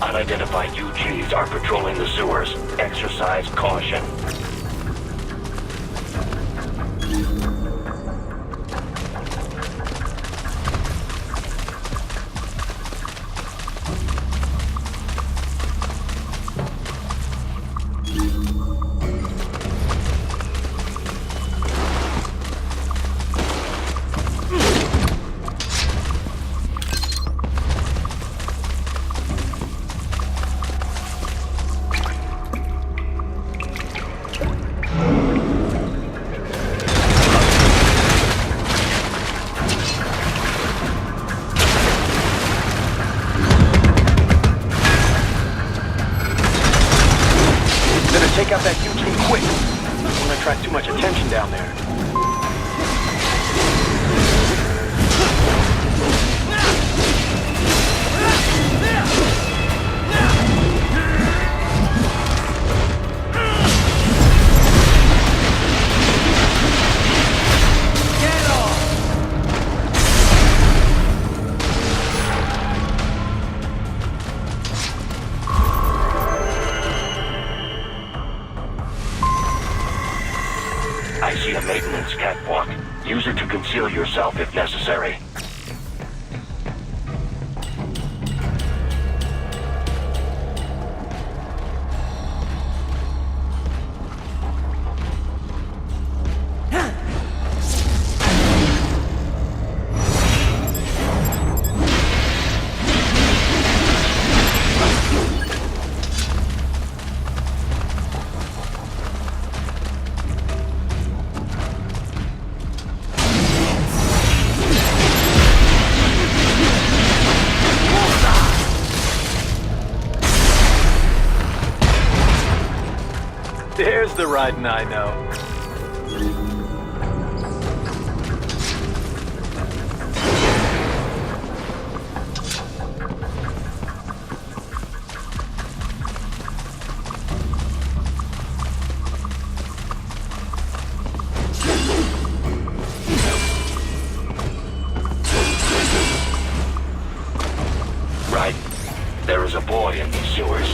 Unidentified UGs are patrolling the sewers. Exercise caution. Take out that UG quick. Don't want to attract too much attention down there. I see a maintenance catwalk. Use it to conceal yourself if necessary. There's the riding I know. Right. There is a boy in these sewers.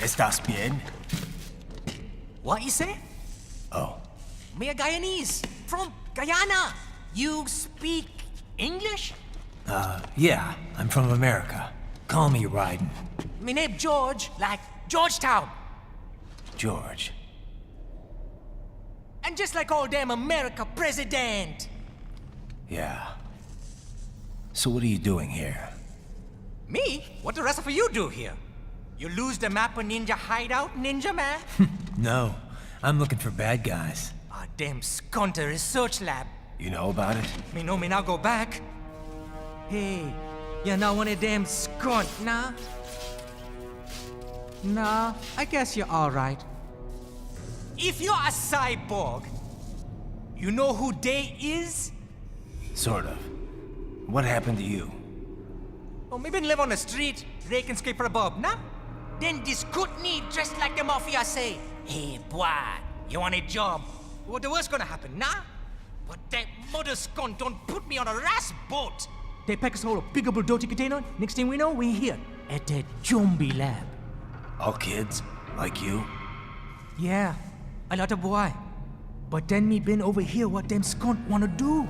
¿Estás bien? What you say? Oh, Me a Guyanese from Guyana. You speak English? yeah, I'm from America. Call me Ryden. Me name George, like Georgetown. George. And just like all damn America president. Yeah. So what are you doing here? Me? What the rest of you do here? You lose the map of Ninja Hideout, Ninja Man? No, I'm looking for bad guys. Ah, damn Skunter research lab. You know about it? Me know me now go back. Hey, you're not one of them skunt, nah? Nah, I guess you're alright. If you're a cyborg, you know who they is? Sort of. What happened to you? Oh, me been live on the street, rake and scrape for a bob, nah? Then this good need dressed like the mafia say, hey boy, you want a job? What the worst gonna happen, nah? But that mother skunt don't put me on a ras boat. They pack us all a big old dirty container. Next thing we know, we're here at that zombie lab. All kids? Like you? Yeah, a lot of boy. But then me been over here what them skunt wanna do.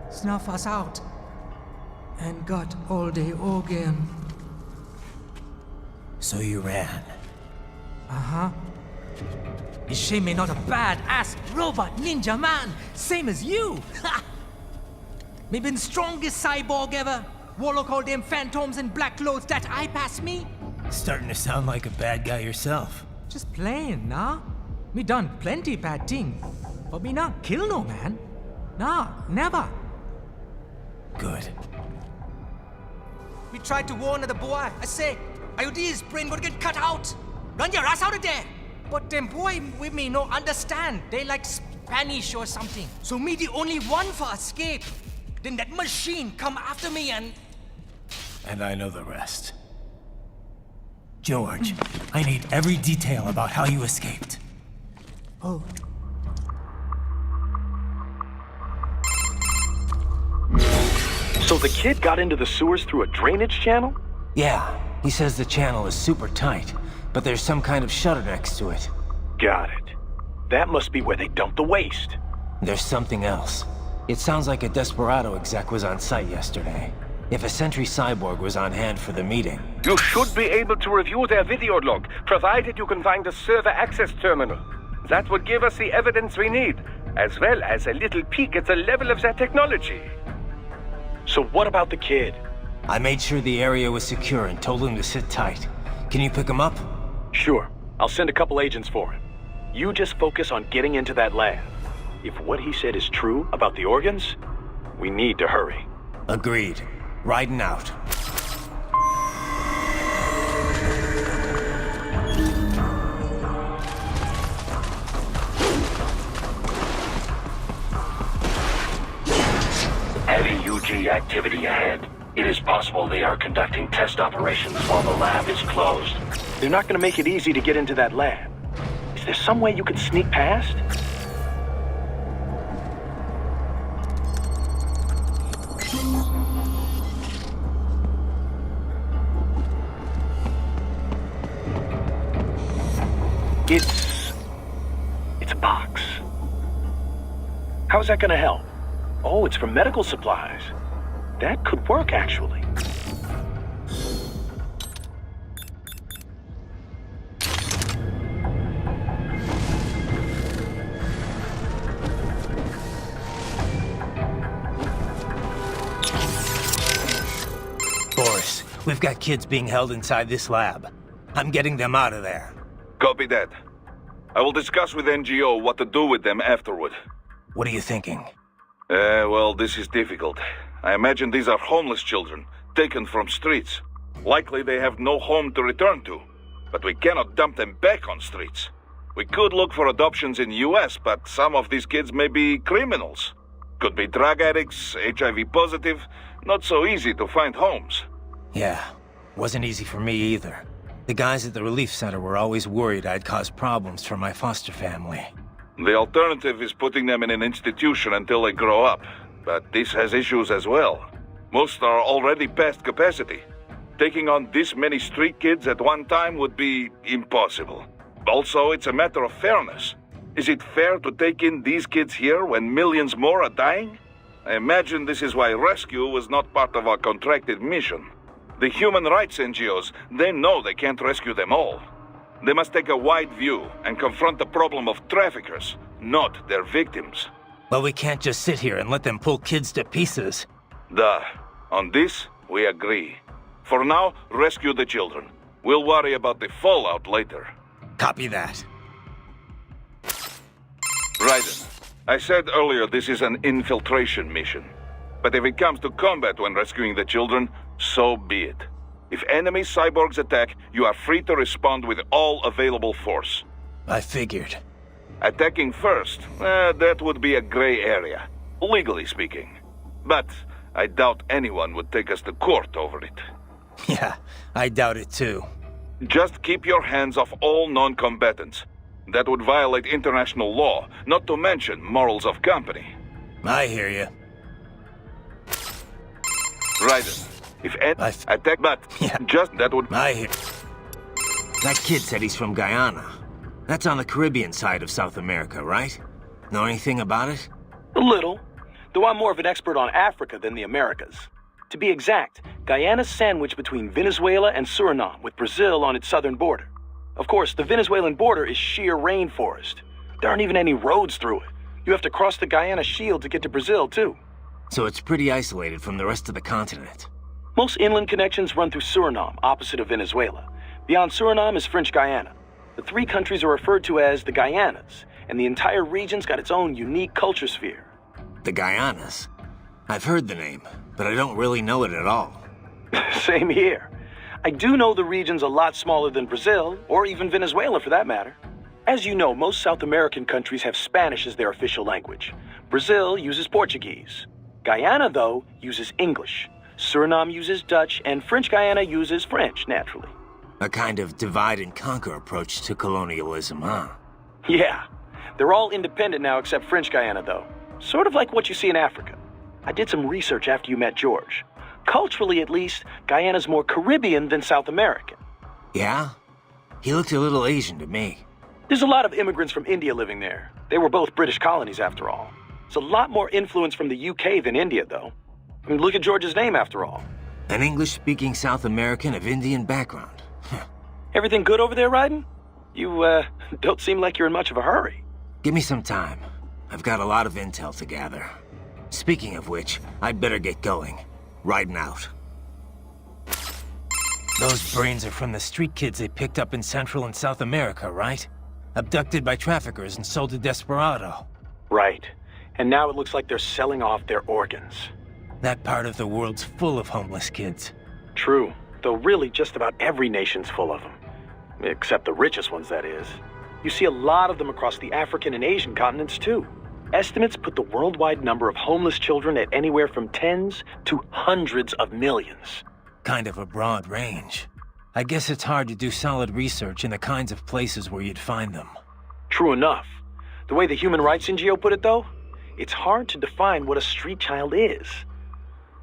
Snuff us out. And got all day organ. So you ran. It's shame me not a bad-ass robot ninja man, same as you. Ha! Me been strongest cyborg ever. Warlock all them phantoms in black clothes that eye pass me. Starting to sound like a bad guy yourself. Just playing, nah? Me done plenty bad thing. But me not kill no man. Nah, never. Good. We tried to warn the boy. I say, IOD's brain gonna get cut out. Run your ass out of there. But them boy with me no understand. They like Spanish or something. So me the only one for escape. Then that machine come after me and... And I know the rest. George, I need every detail about how you escaped. Oh. So the kid got into the sewers through a drainage channel? Yeah, he says the channel is super tight, but there's some kind of shutter next to it. Got it. That must be where they dumped the waste. There's something else. It sounds like a Desperado exec was on site yesterday. If a Sentry Cyborg was on hand for the meeting. You should be able to review their video log, provided you can find the server access terminal. That would give us the evidence we need, as well as a little peek at the level of their technology. So what about the kid? I made sure the area was secure and told him to sit tight. Can you pick him up? Sure. I'll send a couple agents for him. You just focus on getting into that lab. If what he said is true about the organs, we need to hurry. Agreed. Riding out. Heavy UG activity ahead. It is possible they are conducting test operations while the lab is closed. They're not going to make it easy to get into that lab. Is there some way you could sneak past? It's a box. How's that gonna help? Oh, it's for medical supplies. That could work, actually. Boris, we've got kids being held inside this lab. I'm getting them out of there. Copy that. I will discuss with NGO what to do with them afterward. What are you thinking? Well, this is difficult. I imagine these are homeless children, taken from streets. Likely they have no home to return to. But we cannot dump them back on streets. We could look for adoptions in US, but some of these kids may be criminals. Could be drug addicts, HIV positive. Not so easy to find homes. Yeah, wasn't easy for me either. The guys at the relief center were always worried I'd cause problems for my foster family. The alternative is putting them in an institution until they grow up. But this has issues as well. Most are already past capacity. Taking on this many street kids at one time would be impossible. Also, it's a matter of fairness. Is it fair to take in these kids here when millions more are dying? I imagine this is why rescue was not part of our contracted mission. The human rights NGOs, they know they can't rescue them all. They must take a wide view and confront the problem of traffickers, not their victims. Well, we can't just sit here and let them pull kids to pieces. Duh. On this, we agree. For now, rescue the children. We'll worry about the fallout later. Copy that. Raiden, I said earlier this is an infiltration mission. But if it comes to combat when rescuing the children, so be it. If enemy cyborgs attack, you are free to respond with all available force. I figured. Attacking first, that would be a gray area, legally speaking. But I doubt anyone would take us to court over it. Yeah, I doubt it too. Just keep your hands off all non-combatants. That would violate international law, not to mention morals of company. I hear you. Raiden, if attack, but Yeah. just that would... I hear. That kid said he's from Guyana. That's on the Caribbean side of South America, right? Know anything about it? A little. Though I'm more of an expert on Africa than the Americas. To be exact, Guyana's sandwiched between Venezuela and Suriname, with Brazil on its southern border. Of course, the Venezuelan border is sheer rainforest. There aren't even any roads through it. You have to cross the Guyana Shield to get to Brazil, too. So it's pretty isolated from the rest of the continent. Most inland connections run through Suriname, opposite of Venezuela. Beyond Suriname is French Guyana. The three countries are referred to as the Guyanas, and the entire region's got its own unique culture sphere. The Guyanas? I've heard the name, but I don't really know it at all. Same here. I do know the region's a lot smaller than Brazil, or even Venezuela for that matter. As you know, most South American countries have Spanish as their official language. Brazil uses Portuguese. Guyana, though, uses English. Suriname uses Dutch, and French Guyana uses French, naturally. A kind of divide-and-conquer approach to colonialism, huh? Yeah. They're all independent now except French Guyana, though. Sort of like what you see in Africa. I did some research after you met George. Culturally, at least, Guyana's more Caribbean than South American. Yeah? He looked a little Asian to me. There's a lot of immigrants from India living there. They were both British colonies, after all. It's a lot more influence from the UK than India, though. I mean, look at George's name, after all. An English-speaking South American of Indian background. Everything good over there, Raiden? You, don't seem like you're in much of a hurry. Give me some time. I've got a lot of intel to gather. Speaking of which, I'd better get going. Riding out. Those brains are from the street kids they picked up in Central and South America, right? Abducted by traffickers and sold to Desperado. Right. And now it looks like they're selling off their organs. That part of the world's full of homeless kids. True. Though really just about every nation's full of them. Except the richest ones, that is. You see a lot of them across the African and Asian continents, too. Estimates put the worldwide number of homeless children at anywhere from tens to hundreds of millions. Kind of a broad range. I guess it's hard to do solid research in the kinds of places where you'd find them. True enough. The way the Human Rights NGO put it, though, it's hard to define what a street child is.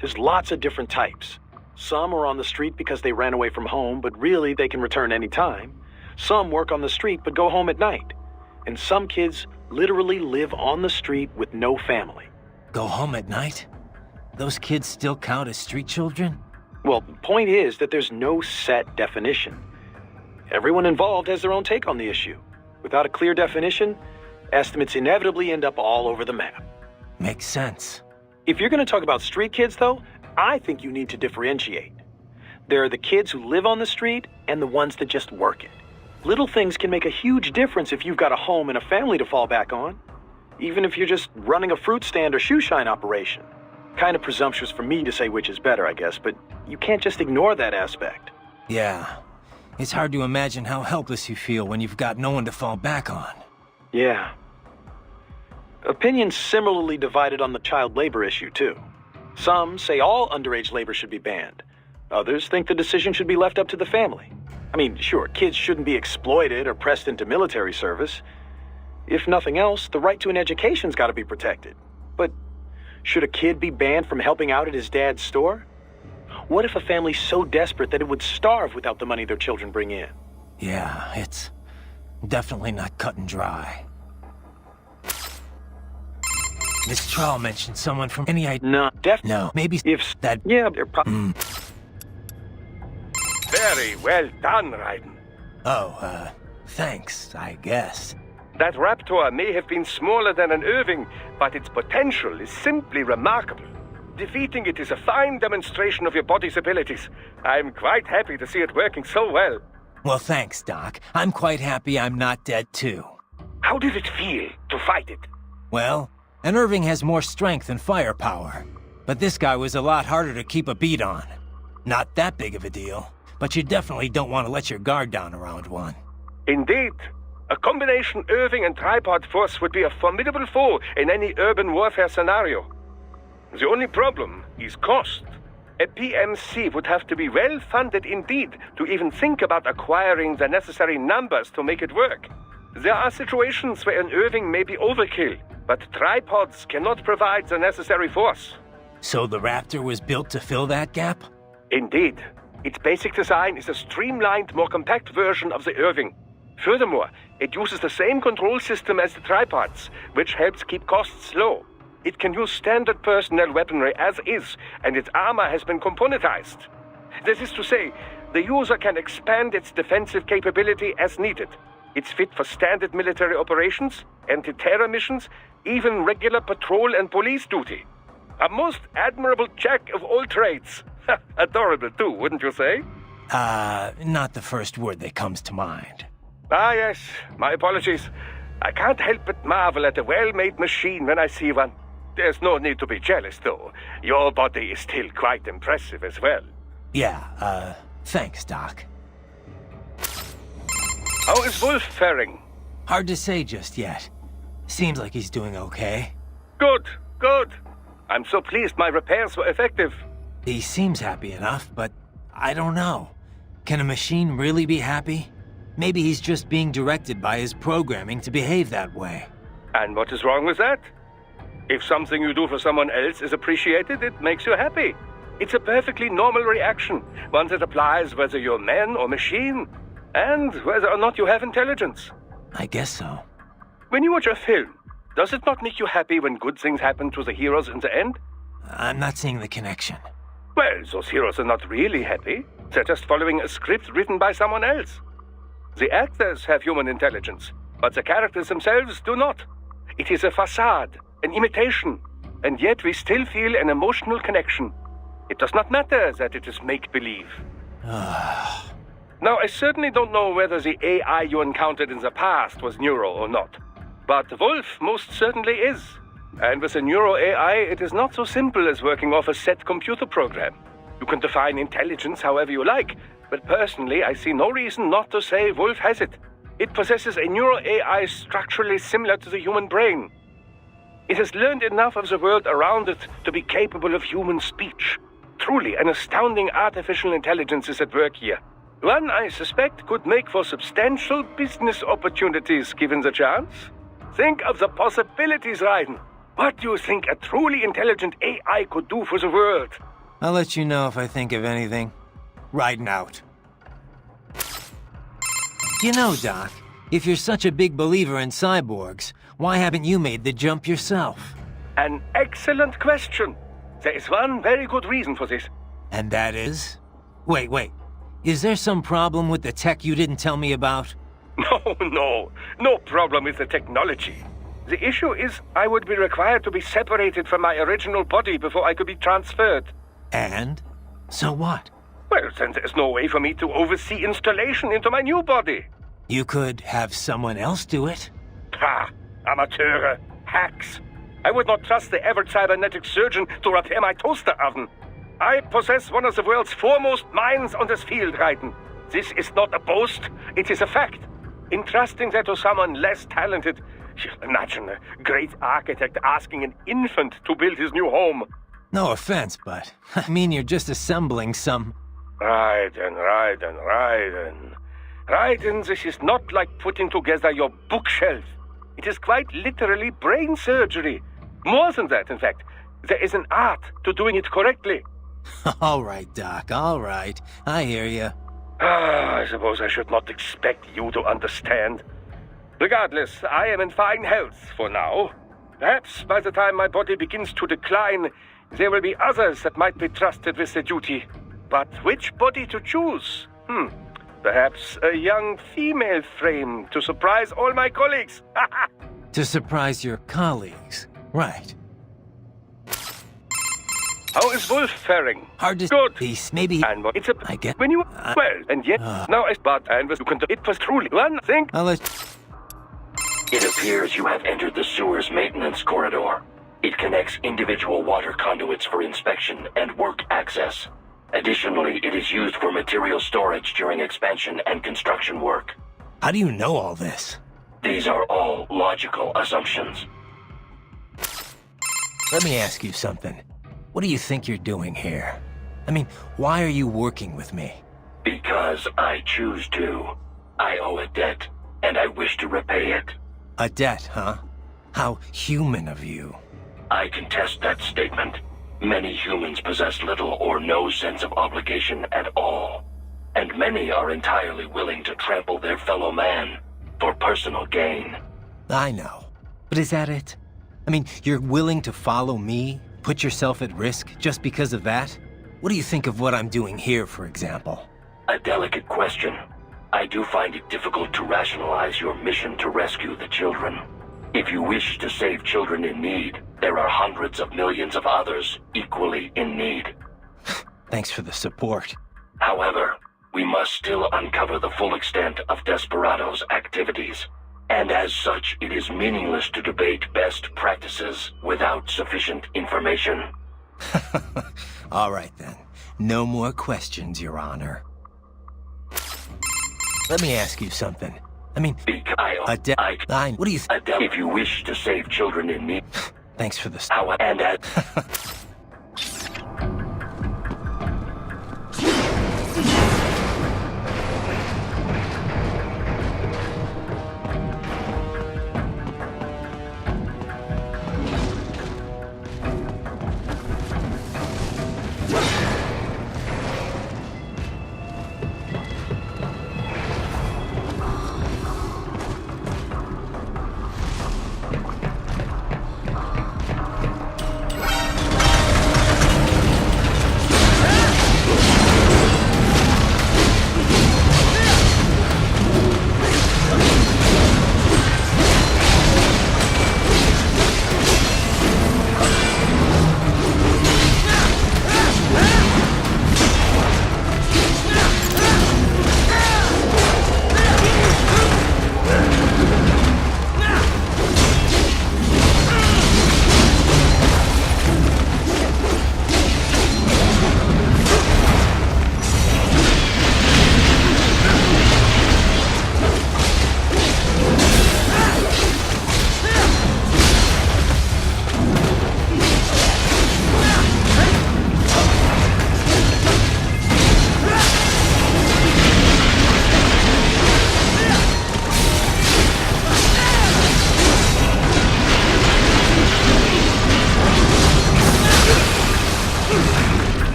There's lots of different types. Some are on the street because they ran away from home, but really they can return any time. Some work on the street but go home at night. And some kids literally live on the street with no family. Go home at night? Those kids still count as street children? Well, the point is that there's no set definition. Everyone involved has their own take on the issue. Without a clear definition, estimates inevitably end up all over the map. Makes sense. If you're going to talk about street kids, though, I think you need to differentiate. There are the kids who live on the street and the ones that just work it. Little things can make a huge difference if you've got a home and a family to fall back on. Even if you're just running a fruit stand or shoe shine operation. Kind of presumptuous for me to say which is better, I guess, but you can't just ignore that aspect. Yeah. It's hard to imagine how helpless you feel when you've got no one to fall back on. Yeah. Opinions similarly divided on the child labor issue, too. Some say all underage labor should be banned. Others think the decision should be left up to the family. I mean, sure, kids shouldn't be exploited or pressed into military service. If nothing else, the right to an education's got to be protected. But should a kid be banned from helping out at his dad's store? What if a family's so desperate that it would starve without the money their children bring in? Yeah, it's definitely not cut and dry. Miss Troll mentioned someone from any idea. No, No, maybe if that. yeah, they're probably. Very well done, Raiden. Oh, thanks, I guess. That Raptor may have been smaller than an Irving, but its potential is simply remarkable. Defeating it is a fine demonstration of your body's abilities. I'm quite happy to see it working so well. Well, thanks, Doc. I'm quite happy I'm not dead, too. How did it feel to fight it? Well, an Irving has more strength and firepower. But this guy was a lot harder to keep a beat on. Not that big of a deal, but you definitely don't want to let your guard down around one. Indeed. A combination Irving and tripod force would be a formidable foe in any urban warfare scenario. The only problem is cost. A PMC would have to be well funded indeed to even think about acquiring the necessary numbers to make it work. There are situations where an Irving may be overkill, but tripods cannot provide the necessary force. So the Raptor was built to fill that gap? Indeed. Its basic design is a streamlined, more compact version of the Irving. Furthermore, it uses the same control system as the tripods, which helps keep costs low. It can use standard personnel weaponry as is, and its armor has been componentized. This is to say, the user can expand its defensive capability as needed. It's fit for standard military operations, anti-terror missions, even regular patrol and police duty. A most admirable jack of all trades. Adorable too, wouldn't you say? Not the first word that comes to mind. Ah, yes. My apologies. I can't help but marvel at a well-made machine when I see one. There's no need to be jealous, though. Your body is still quite impressive as well. Yeah, thanks, Doc. How is Wolf faring? Hard to say just yet. Seems like he's doing okay. Good, good. I'm so pleased my repairs were effective. He seems happy enough, but I don't know. Can a machine really be happy? Maybe he's just being directed by his programming to behave that way. And what is wrong with that? If something you do for someone else is appreciated, it makes you happy. It's a perfectly normal reaction, one that applies whether you're man or machine, and whether or not you have intelligence. I guess so. When you watch a film, does it not make you happy when good things happen to the heroes in the end? I'm not seeing the connection. Well, those heroes are not really happy. They're just following a script written by someone else. The actors have human intelligence, but the characters themselves do not. It is a facade, an imitation, and yet we still feel an emotional connection. It does not matter that it is make-believe. Now, I certainly don't know whether the AI you encountered in the past was Neuro or not, but Wolf most certainly is. And with a Neuro AI, it is not so simple as working off a set computer program. You can define intelligence however you like, but personally, I see no reason not to say Wolf has it. It possesses a Neuro AI structurally similar to the human brain. It has learned enough of the world around it to be capable of human speech. Truly, an astounding artificial intelligence is at work here. One, I suspect, could make for substantial business opportunities given the chance. Think of the possibilities, Raiden. What do you think a truly intelligent AI could do for the world? I'll let you know if I think of anything. Riding out. You know, Doc, if you're such a big believer in cyborgs, why haven't you made the jump yourself? An excellent question. There is one very good reason for this. And that is? Wait. Is there some problem with the tech you didn't tell me about? No problem with the technology. The issue is I would be required to be separated from my original body before I could be transferred. And? So what? Well, then there's no way for me to oversee installation into my new body. You could have someone else do it. Ha! Amateure! Hacks! I would not trust the average cybernetic surgeon to repair my toaster oven. I possess one of the world's foremost minds on this field, Raiden. This is not a boast, it is a fact. Entrusting that to someone less talented... Imagine a great architect asking an infant to build his new home. No offense, but I mean you're just assembling some... Raiden. Raiden, this is not like putting together your bookshelf. It is quite literally brain surgery. More than that, in fact. There is an art to doing it correctly. All right, Doc, all right. I hear you. I suppose I should not expect you to understand. Regardless, I am in fine health for now. Perhaps by the time my body begins to decline, there will be others that might be trusted with the duty. But which body to choose? Perhaps a young female frame to surprise all my colleagues. To surprise your colleagues. Right. How is Wolf faring? Hard to Good. Peace, maybe. And it's a I get. when you well, and yet now I but and you can it was truly one thing. I'll let. It appears you have entered the sewer's maintenance corridor. It connects individual water conduits for inspection and work access. Additionally, it is used for material storage during expansion and construction work. How do you know all this? These are all logical assumptions. Let me ask you something. What do you think you're doing here? I mean, why are you working with me? Because I choose to. I owe a debt, and I wish to repay it. A debt, huh? How human of you. I contest that statement. Many humans possess little or no sense of obligation at all. And many are entirely willing to trample their fellow man for personal gain. I know. But is that it? I mean, you're willing to follow me, put yourself at risk just because of that? What do you think of what I'm doing here, for example? A delicate question. I do find it difficult to rationalize your mission to rescue the children. If you wish to save children in need, there are hundreds of millions of others equally in need. Thanks for the support. However, we must still uncover the full extent of Desperado's activities. And as such, it is meaningless to debate best practices without sufficient information. All right, then. No more questions, Your Honor. Let me ask you something. I mean, what do you if you wish to save children in need. Thanks for the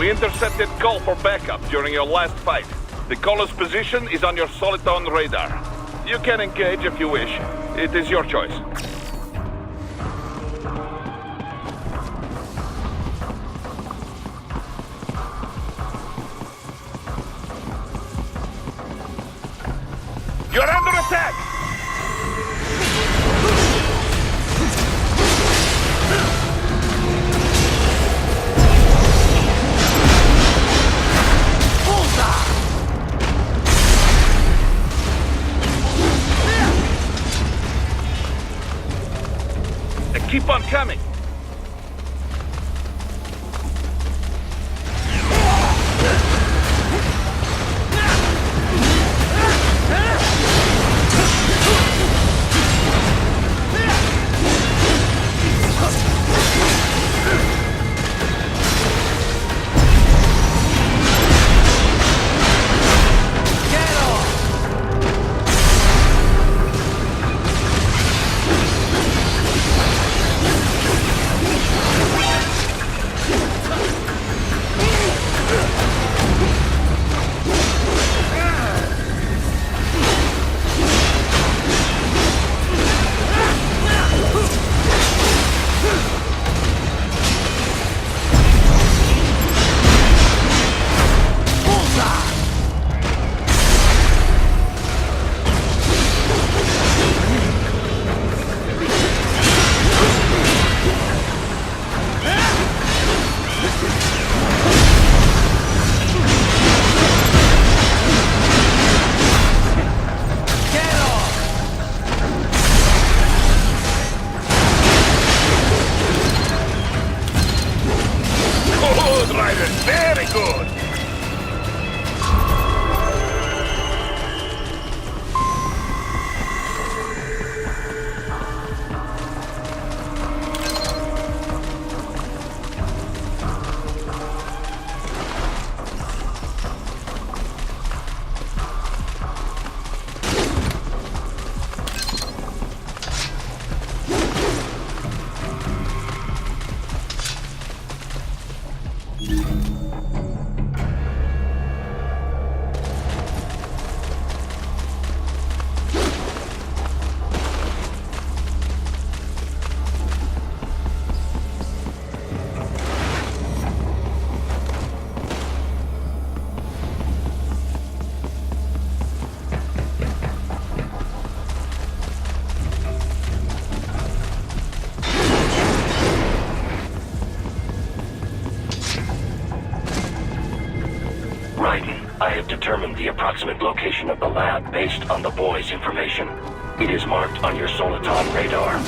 We intercepted call for backup during your last fight. The caller's position is on your Soliton radar. You can engage if you wish. It is your choice. You're under attack! Keep on coming! Good, Raiden! Very good! I have determined the approximate location of the lab based on the boy's information. It is marked on your Soliton radar.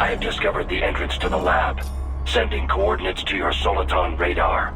I have discovered the entrance to the lab. Sending coordinates to your Soliton radar.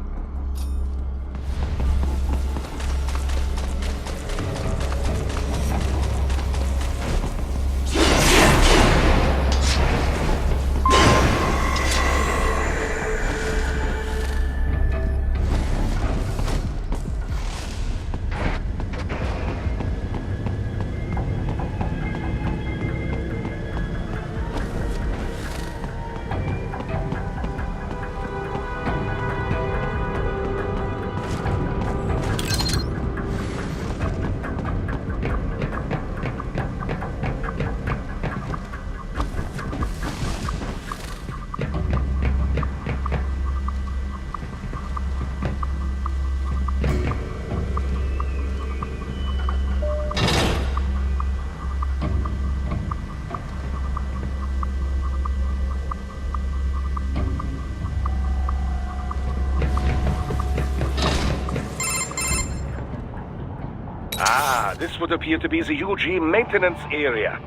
This would appear to be the UG maintenance area.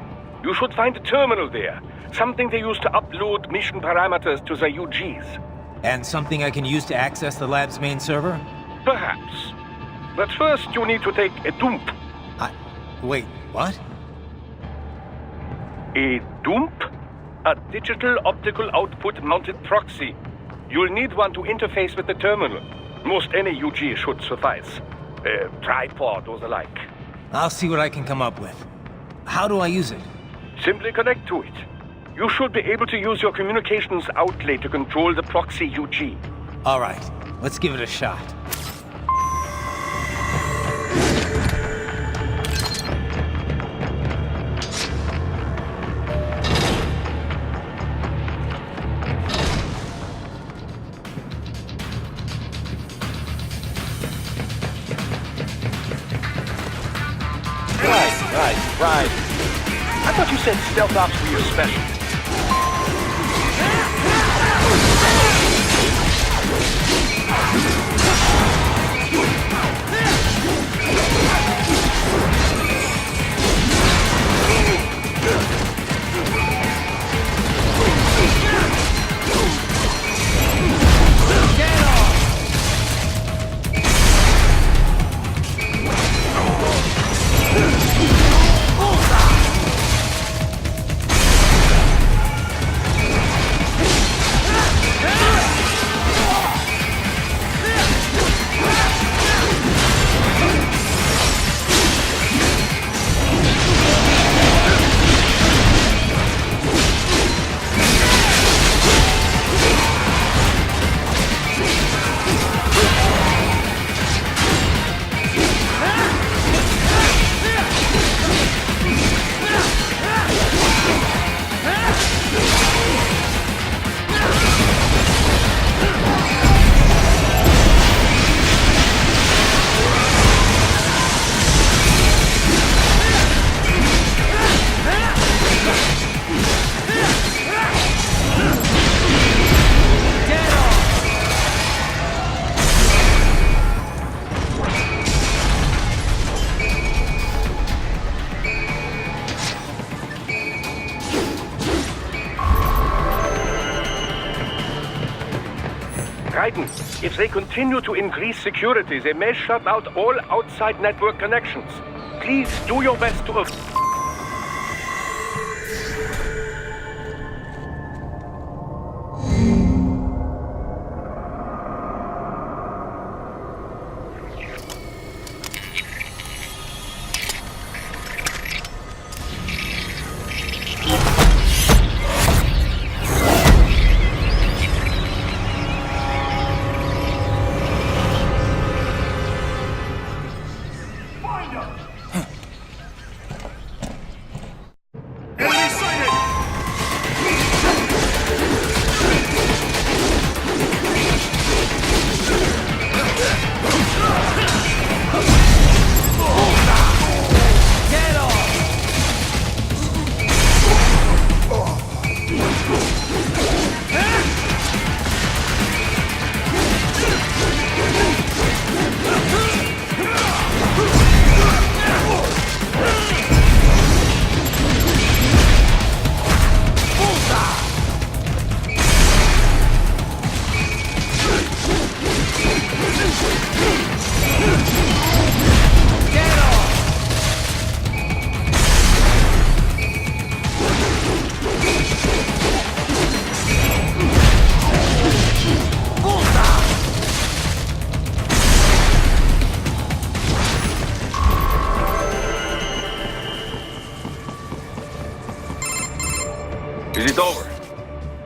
You should find a terminal there. Something they use to upload mission parameters to the UGs. And something I can use to access the lab's main server? Perhaps. But first you need to take a dump. Wait, what? A dump? A digital optical output mounted proxy. You'll need one to interface with the terminal. Most any UG should suffice. A tripod or the like. I'll see what I can come up with. How do I use it? Simply connect to it. You should be able to use your communications outlet to control the proxy UG. All right, let's give it a shot. Right. I thought you said stealth ops were your specialty. If they continue to increase security, they may shut out all outside network connections. Please do your best to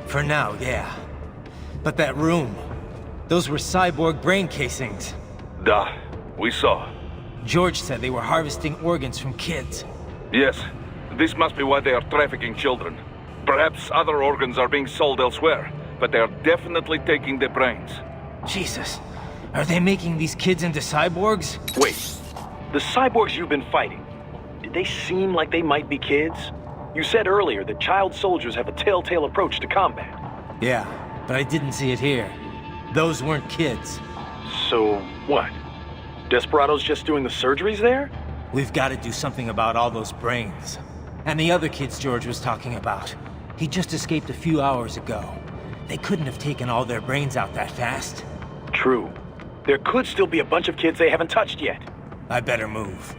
For now, yeah. But that room, those were cyborg brain casings. Duh. We saw. George said they were harvesting organs from kids. Yes. This must be why they are trafficking children. Perhaps other organs are being sold elsewhere, but they are definitely taking the brains. Jesus. Are they making these kids into cyborgs? Wait. The cyborgs you've been fighting, did they seem like they might be kids? You said earlier that child soldiers have a telltale approach to combat. Yeah, but I didn't see it here. Those weren't kids. So, what? Desperado's just doing the surgeries there? We've got to do something about all those brains. And the other kids George was talking about. He just escaped a few hours ago. They couldn't have taken all their brains out that fast. True. There could still be a bunch of kids they haven't touched yet. I better move.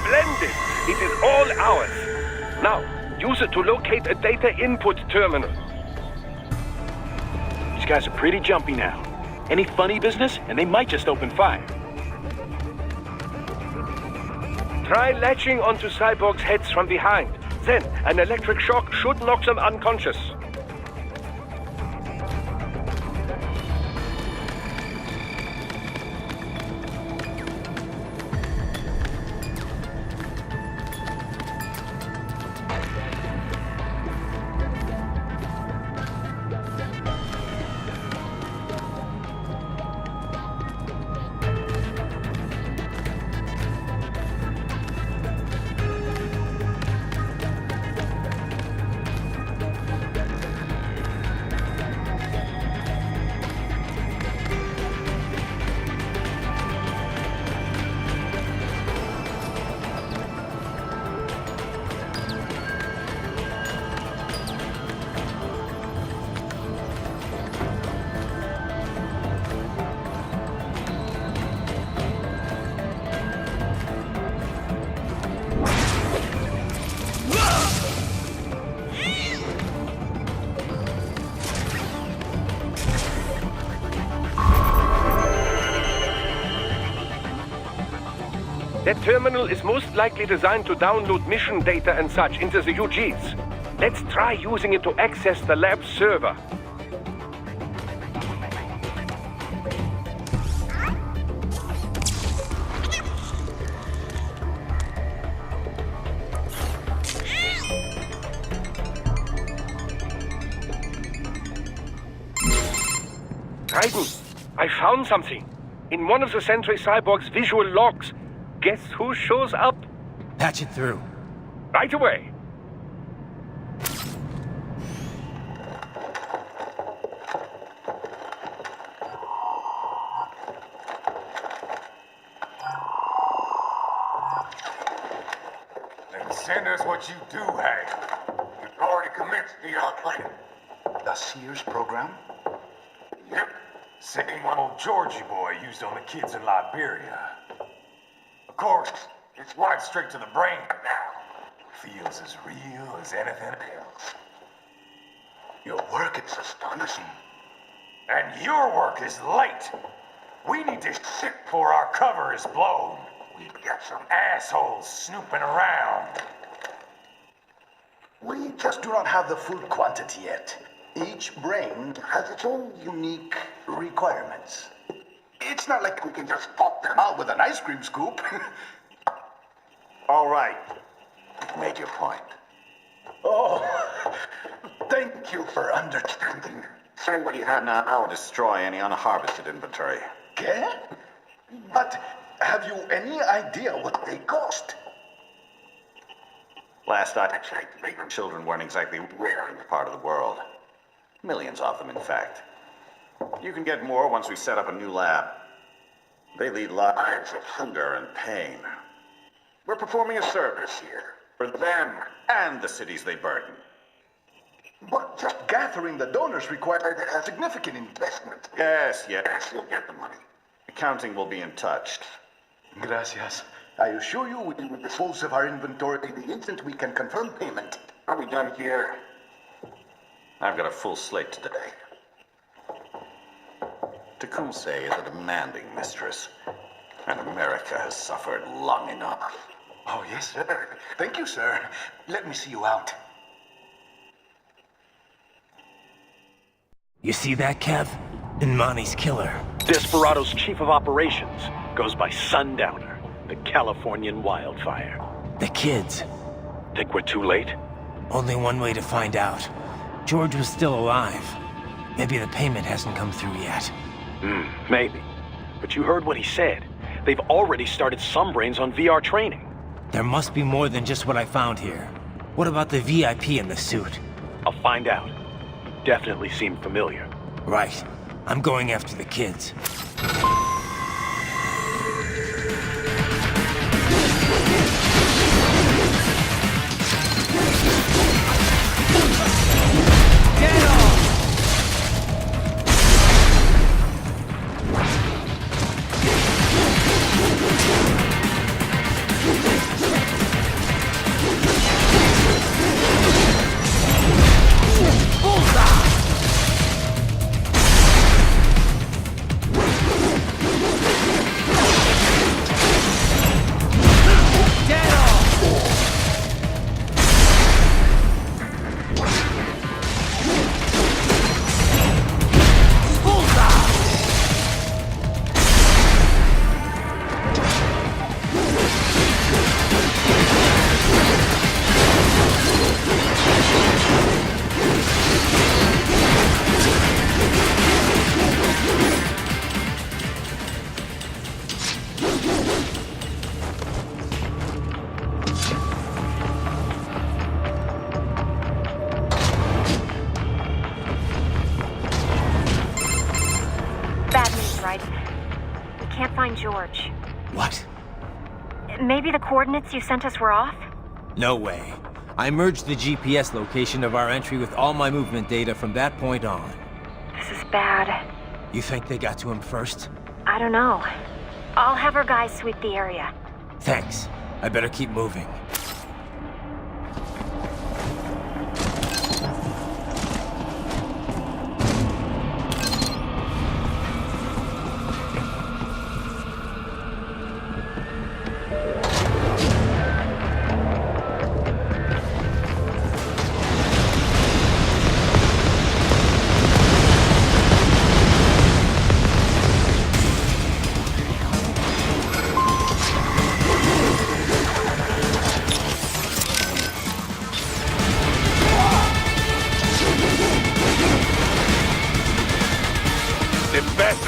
Splendid! It is all ours. Now, use it to locate a data input terminal. These guys are pretty jumpy now. Any funny business, and they might just open fire. Try latching onto cyborgs' heads from behind. Then, an electric shock should knock them unconscious. That terminal is most likely designed to download mission data and such into the UGs. Let's try using it to access the lab server. Raiden, I found something. In one of the Sentry Cyborg's visual logs. Guess who shows up? Patch it through. Right away. Then send us what you do have. You've already commenced the outplaying. The Sears program? Yep. Same one old Georgie boy used on the kids in Liberia. Of course, it's right straight to the brain now. Feels as real as anything else. Your work is astonishing. And your work is late. We need this shit before our cover is blown. We've got some assholes snooping around. We just do not have the full quantity yet. Each brain has its own unique requirements. It's not like we can just pop them out with an ice cream scoop. All right. You've made your point. Oh, thank you for understanding. Send what you have now, or destroy any unharvested inventory. Okay? But have you any idea what they cost? Last I checked, children weren't exactly rare in the part of the world. Millions of them, in fact. You can get more once we set up a new lab. They lead lives of hunger and pain. We're performing a service here for them and the cities they burden. But just gathering the donors required a significant investment. Yes, you'll get the money. Accounting will be in touch. Gracias. I assure you we will dispose of our inventory the instant we can confirm payment. Are we done here? I've got a full slate today. Tecumseh is a demanding mistress, and America has suffered long enough. Oh, yes, sir. Thank you, sir. Let me see you out. You see that, Kev? Imani's killer. Desperado's chief of operations goes by Sundowner, the Californian wildfire. The kids. Think we're too late? Only one way to find out. George was still alive. Maybe the payment hasn't come through yet. Maybe. But you heard what he said. They've already started some brains on VR training. There must be more than just what I found here. What about the VIP in the suit? I'll find out. Definitely seem familiar. Right. I'm going after the kids. George. What? Maybe the coordinates you sent us were off? No way. I merged the GPS location of our entry with all my movement data from that point on. This is bad. You think they got to him first? I don't know. I'll have our guys sweep the area. Thanks. I better keep moving.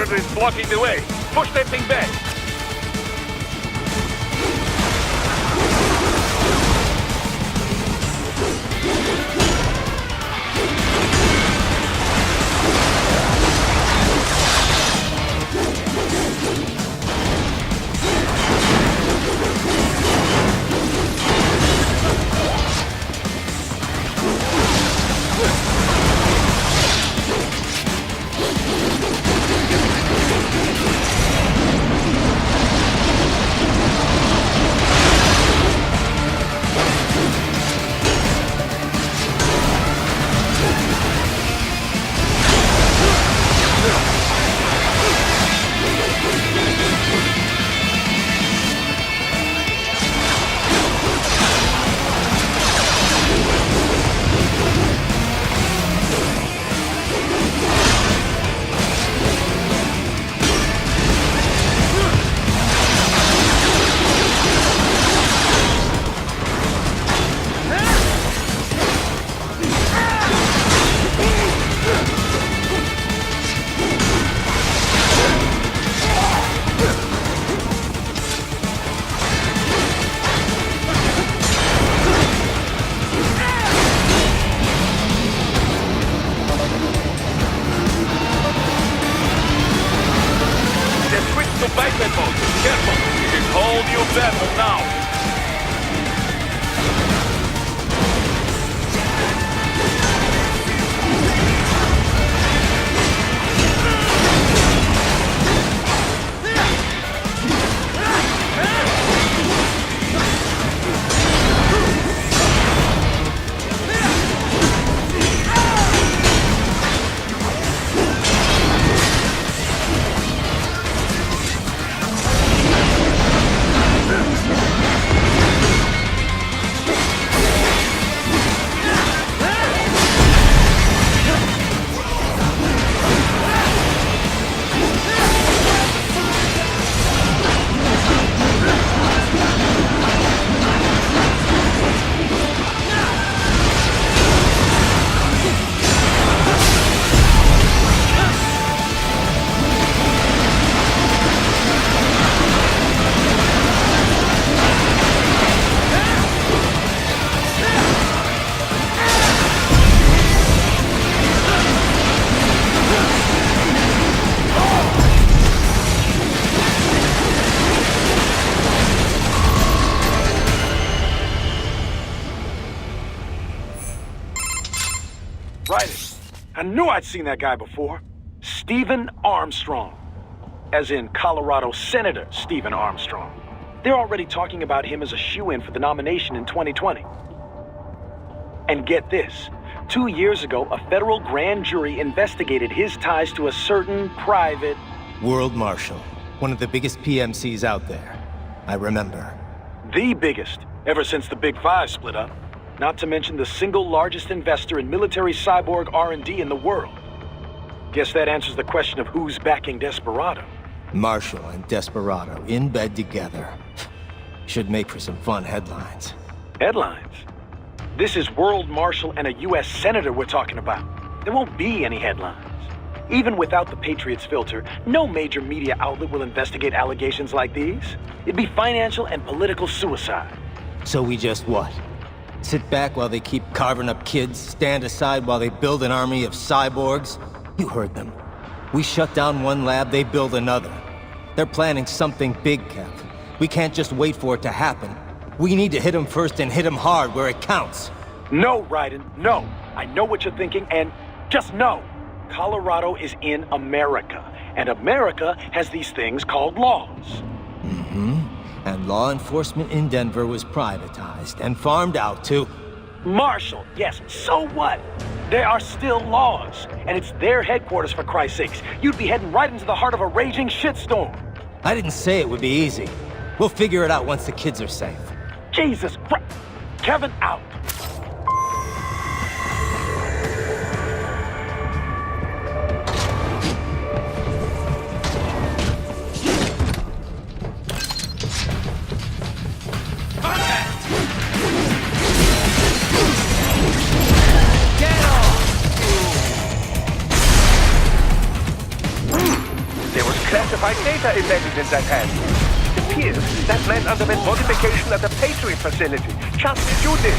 Is blocking the way. Push that thing back. bad for now. Right. I knew I'd seen that guy before. Stephen Armstrong. As in Colorado Senator Stephen Armstrong. They're already talking about him as a shoo-in for the nomination in 2020. And get this. 2 years ago, a federal grand jury investigated his ties to a certain private... World Marshal. One of the biggest PMCs out there. I remember. The biggest, ever since the Big Five split up. Not to mention the single largest investor in military cyborg R&D in the world. Guess that answers the question of who's backing Desperado. Marshall and Desperado in bed together. Should make for some fun headlines. Headlines? This is World Marshal and a U.S. Senator we're talking about. There won't be any headlines. Even without the Patriots filter, no major media outlet will investigate allegations like these. It'd be financial and political suicide. So we just what? Sit back while they keep carving up kids, stand aside while they build an army of cyborgs? You heard them. We shut down one lab, they build another. They're planning something big, Kev. We can't just wait for it to happen. We need to hit them first and hit them hard where it counts. No, Raiden, no. I know what you're thinking, and just no. Colorado is in America, and America has these things called laws. Mm-hmm. And law enforcement in Denver was privatized and farmed out to... Marshall, yes, so what? There are still laws, and it's their headquarters for Christ's sakes. You'd be heading right into the heart of a raging shitstorm. I didn't say it would be easy. We'll figure it out once the kids are safe. Jesus Christ. Kevin, out. Classified data embedded in that hand. It appears that man underwent modification at the Patriot facility, just as you did.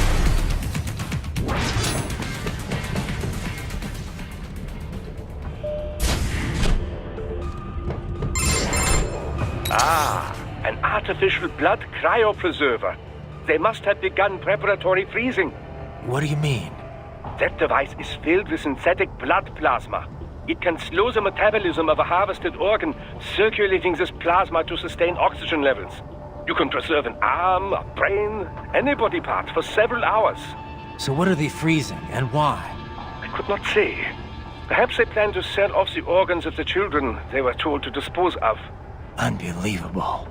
Ah, an artificial blood cryopreserver. They must have begun preparatory freezing. What do you mean? That device is filled with synthetic blood plasma. It can slow the metabolism of a harvested organ, circulating this plasma to sustain oxygen levels. You can preserve an arm, a brain, any body part for several hours. So what are they freezing, and why? I could not say. Perhaps they plan to sell off the organs of the children they were told to dispose of. Unbelievable.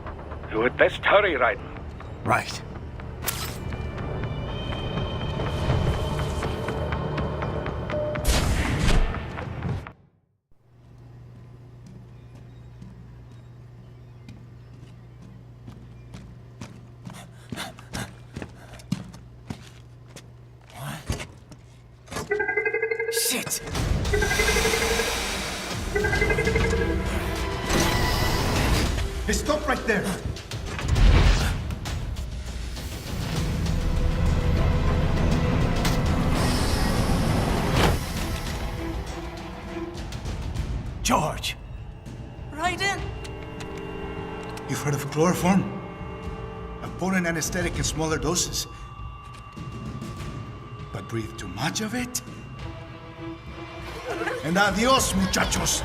You had best hurry, Raiden. Right. Shit! Hey, stop right there! George! Raiden? You've heard of chloroform? pour an anesthetic in smaller doses. But breathe too much of it, and adios, muchachos.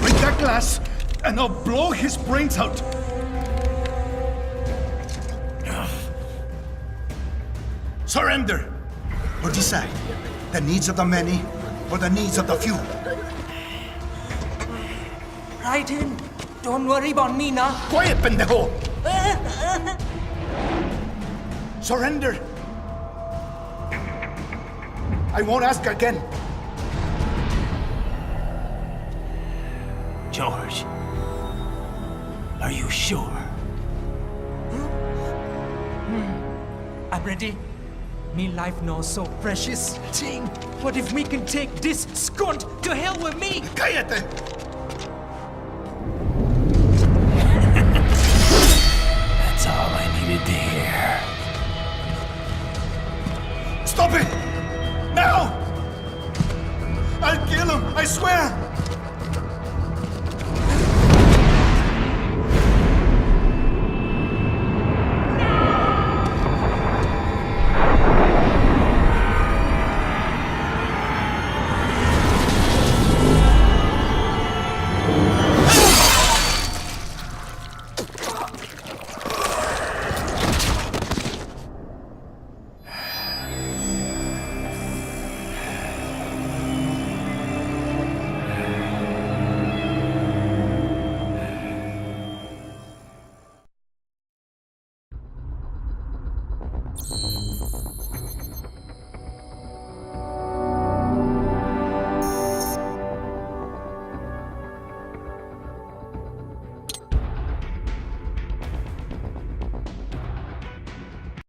Break that glass, and I'll blow his brains out. Surrender, or decide the needs of the many or the needs of the few. Raiden, don't worry about me now. Quiet, pendejo! Surrender. I won't ask again. George, are you sure? I'm ready. Me life now so precious. Ting, what if we can take this skunt to hell with me? Cállate!